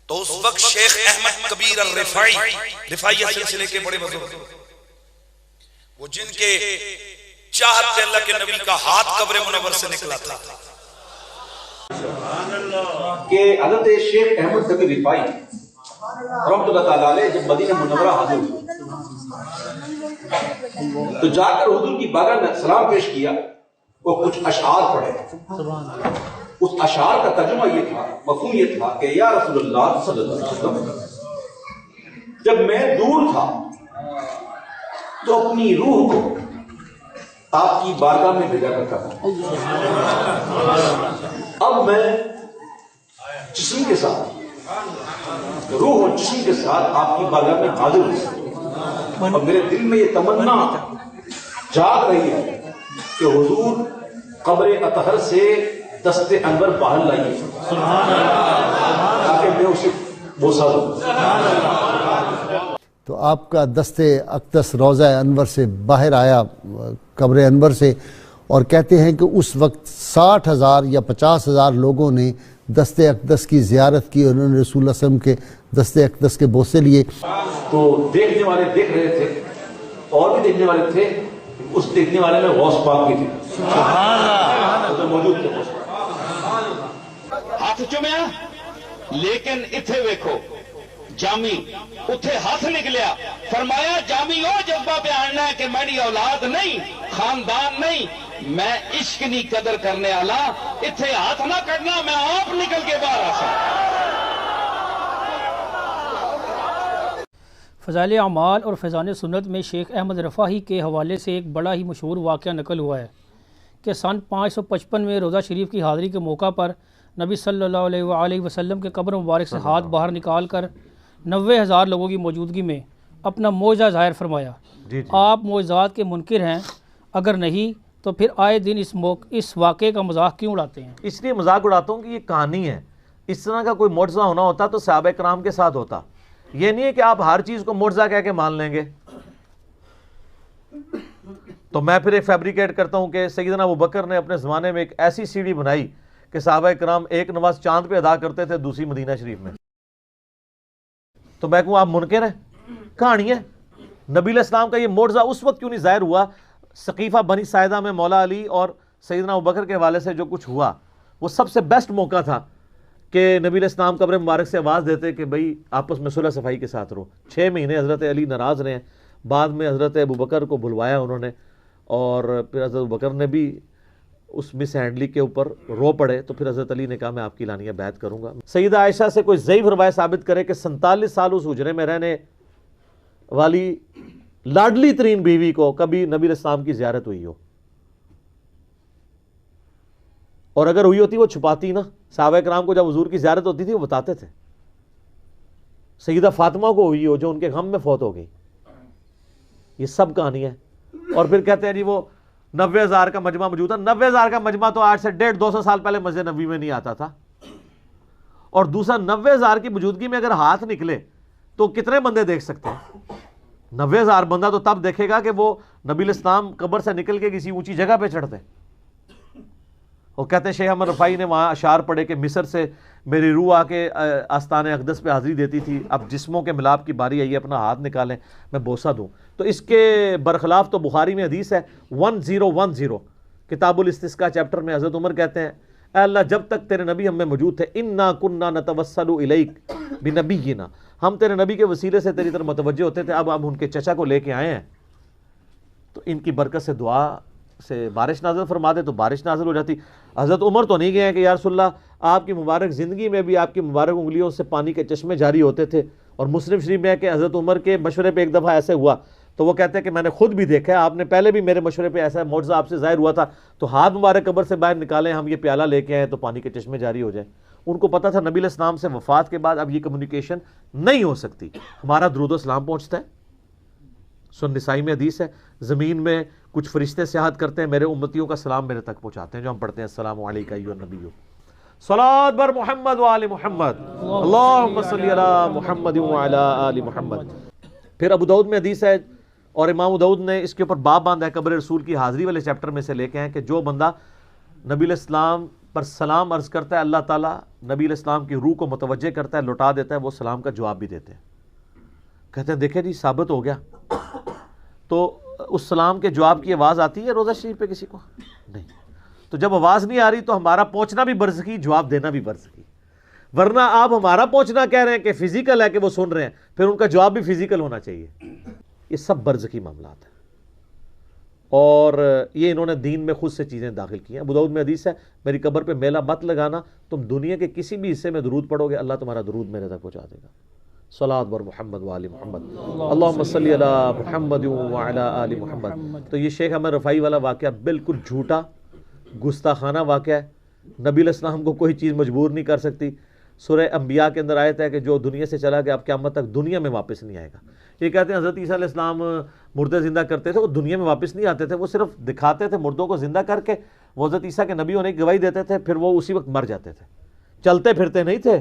تو اس وقت شیخ احمد کبیر الرفاعی، رفاعیہ سلسلے کے بڑے بزرگ، وہ جن کے چاہت سے اللہ کے نبی کا ہاتھ قبر منور سے نکلا تھا، کہ حضرت شیخ احمد کبیر رفاعی رحمۃ اللہ تعالیٰ علیہ جب مدینہ منورہ حاضر ہوئے تو جا کر حضور کی بارگاہ میں سلام پیش کیا اور کچھ اشعار پڑھے۔ اس اشعار کا ترجمہ یہ تھا، مفہوم یہ تھا کہ یا رسول اللہ صلی اللہ علیہ وسلم، جب میں دور تھا تو اپنی روح کو آپ کی بارگاہ میں بھیجا کرتا تھا، اب میں جسم کے ساتھ، روح اور جسم کے ساتھ آپ کی بارگاہ میں حاضر ہوں، اور میرے دل میں یہ تمنا جاگ رہی ہے کہ حضور قبر اطہر سے دست انور باہر لائیے تاکہ میں اسے بوسہ دوں۔ تو آپ کا دست اقدس روضہ انور سے باہر آیا، قبر انور سے، اور کہتے ہیں کہ اس وقت 60,000 یا 50,000 لوگوں نے دست اقدس کی زیارت کی، اور انہوں نے رسول اللہ صلی اللہ علیہ وسلم کے دست اقدس کے بوسے لیے۔ تو دیکھنے والے دیکھ رہے تھے، اور بھی دیکھنے والے تھے، اس دیکھنے والے میں غوث پاک بھی تھے، تو موجود تھے غوث پاک۔ ہاتھ چومیا، لیکن اتھے ویکھو جامی اتھے ہاتھ نکلیا، فرمایا جامی او جذبہ بیاننا ہے کہ میری اولاد نہیں، خاندان نہیں، میں عشق نہیں قدر کرنے والا، اتھے ہاتھ نہ کرنا، میں آپ نکل کے باہر آ سکتا۔ فضائل اعمال اور فیضان سنت میں شیخ احمد رفاعی کے حوالے سے ایک بڑا ہی مشہور واقعہ نقل ہوا ہے کہ سن 555 میں روزہ شریف کی حاضری کے موقع پر نبی صلی اللہ علیہ وآلہ وسلم کے قبر مبارک سے ہاتھ باہر نکال کر 90,000 لوگوں کی موجودگی میں اپنا معجزہ ظاہر فرمایا۔ آپ معجزات کے منکر ہیں؟ اگر نہیں تو پھر آئے دن اس واقعے کا مذاق کیوں اڑاتے ہیں؟ اس لیے مذاق اڑاتا ہوں کہ یہ کہانی ہے، اس طرح کا کوئی معجزہ ہونا ہوتا تو صحابہ کرام کے ساتھ ہوتا، یہ نہیں ہے کہ آپ ہر چیز کو معجزہ کہہ کے مان لیں گے۔ تو میں پھر ایک فیبریکیٹ کرتا ہوں کہ سیدنا ابوبکر نے اپنے زمانے میں ایک ایسی سیڑھی بنائی کہ صحابہ کرام ایک نماز چاند پہ ادا کرتے تھے، دوسری مدینہ شریف میں، تو میں کہوں آپ منکر ہیں؟ کہانی ہے۔ نبی علیہ السلام کا یہ معجزہ اس وقت کیوں نہیں ظاہر ہوا؟ سقیفہ بنی ساعدہ میں مولا علی اور سیدنا ابوبکر کے حوالے سے جو کچھ ہوا، وہ سب سے بیسٹ موقع تھا کہ نبی علیہ السلام قبر مبارک سے آواز دیتے کہ بھئی آپس میں صلح صفائی کے ساتھ رہو۔ 6 مہینے حضرت علی ناراض رہے ہیں، بعد میں حضرت ابوبکر کو بلوایا انہوں نے، اور پھر حضرت ابوبکر نے بھی اس مس ہینڈلی کے اوپر رو پڑے، تو پھر حضرت علی نے کہا میں آپ کی لانیہ بیعت کروں گا۔ سیدہ عائشہ سے کوئی ضعیف روایت ثابت کرے کہ 47 سال اس حجرے میں رہنے والی لاڈلی ترین بیوی کو کبھی نبی علیہ السلام کی زیارت ہوئی ہو، اور اگر ہوئی ہوتی وہ چھپاتی نا۔ صحابہ کرام کو جب حضور کی زیارت ہوتی تھی وہ بتاتے تھے۔ سیدہ فاطمہ کو ہوئی ہو جو ان کے غم میں فوت ہو گئی۔ یہ سب کہانی ہے۔ اور پھر کہتے ہیں جی وہ 90,000 کا مجمع موجود تھا۔ 90,000 کا مجمع تو آج سے 150-200 سال پہلے مسجد نبوی میں نہیں آتا تھا، اور دوسرا 90,000 کی موجودگی میں اگر ہاتھ نکلے تو کتنے بندے دیکھ سکتے ہیں؟ 90,000 بندہ تو تب دیکھے گا کہ وہ نبی علیہ السلام قبر سے نکل کے کسی اونچی جگہ پہ چڑھتے ہیں۔ وہ کہتے ہیں شیخ احمد رفاعی نے وہاں اشعار پڑھے کہ مصر سے میری روح آ کے آستان اقدس پہ حاضری دیتی تھی، اب جسموں کے ملاپ کی باری آئی ہے، اپنا ہاتھ نکالیں میں بوسہ دوں۔ تو اس کے برخلاف تو بخاری میں حدیث ہے 1010 کتاب الاستسقاء چیپٹر میں حضرت عمر کہتے ہیں اے اللہ جب تک تیرے نبی ہم میں موجود تھے انا کننا نتوسل الیک بنبینا، ہم تیرے نبی کے وسیلے سے تیری طرف متوجہ ہوتے تھے، اب ہم ان کے چچا کو لے کے آئے ہیں تو ان کی برکت سے دعا سے بارش نازل فرما دے تو بارش نازل ہو جاتی۔ حضرت عمر تو نہیں گئے ہیں کہ یا رسول اللہ آپ کی مبارک زندگی میں بھی آپ کی مبارک انگلیوں سے پانی کے چشمے جاری ہوتے تھے، اور مسلم شریف میں ہے کہ حضرت عمر کے مشورے پہ ایک دفعہ ایسے ہوا تو وہ کہتے ہیں کہ میں نے خود بھی دیکھا ہے، آپ نے پہلے بھی میرے مشورے پہ ایسا معجزہ آپ سے ظاہر ہوا تھا، تو ہاتھ مبارک قبر سے باہر نکالیں، ہم یہ پیالہ لے کے آئیں تو پانی کے چشمے جاری ہو جائیں۔ ان کو پتا تھا نبی علیہ السلام سے وفات کے بعد اب یہ کمیونیکیشن نہیں ہو سکتی، ہمارا درود و سلام پہنچتا ہے۔ سن نسائی میں حدیث ہے زمین میں کچھ فرشتے سیاحت کرتے ہیں، میرے امتیوں کا سلام میرے تک پہنچاتے ہیں، جو ہم پڑھتے ہیں السلام علیکہ ایھا النبی صلوات بر محمد وآل محمد اللہم صلی علی محمد وعلی آل محمد۔ پھر ابو داؤد میں حدیث ہے اور امام ابو داؤد نے اس کے اوپر باب باندھا ہے قبر رسول کی حاضری والے چیپٹر میں سے لے کے ہیں کہ جو بندہ نبی علیہ السلام پر سلام عرض کرتا ہے، اللہ تعالیٰ نبی علیہ السلام کی روح کو متوجہ کرتا ہے، لوٹا دیتا ہے، وہ سلام کا جواب بھی دیتے ہیں. کہتے ہیں دیکھیں جی ثابت ہو گیا. تو اس سلام کے جواب کی آواز آتی ہے روضہ شریف پہ کسی کو؟ نہیں. تو جب آواز نہیں آ رہی تو ہمارا پہنچنا بھی برزخی، جواب دینا بھی برزخی. ورنہ آپ ہمارا پہنچنا کہہ رہے ہیں کہ فزیکل ہے کہ وہ سن رہے ہیں، پھر ان کا جواب بھی فزیکل ہونا چاہیے. یہ سب برزخی معاملات ہیں، اور یہ انہوں نے دین میں خود سے چیزیں داخل کی ہیں. ابو داؤد میں حدیث ہے، میری قبر پہ میلہ مت لگانا، تم دنیا کے کسی بھی حصے میں درود پڑھو گے اللہ تمہارا درود میرے تک پہنچا دے گا. صلاۃ بر محمد و آل محمد، اللہم صلی علی محمد و علی آل محمد. تو یہ شیخ احمد رفاعی والا واقعہ بالکل جھوٹا گستاخانہ واقعہ ہے. نبی علیہ السلام کو کوئی چیز مجبور نہیں کر سکتی. سورہ انبیاء کے اندر آیت ہے کہ جو دنیا سے چلا گیا اب قیامت تک دنیا میں واپس نہیں آئے گا. یہ کہتے ہیں حضرت عیسیٰ علیہ السلام مردے زندہ کرتے تھے، وہ دنیا میں واپس نہیں آتے تھے، وہ صرف دکھاتے تھے مردوں کو زندہ کر کے، وہ حضرت عیسیٰ کے نبی ہونے کی گواہی دیتے تھے، پھر وہ اسی وقت مر جاتے تھے، چلتے پھرتے نہیں تھے.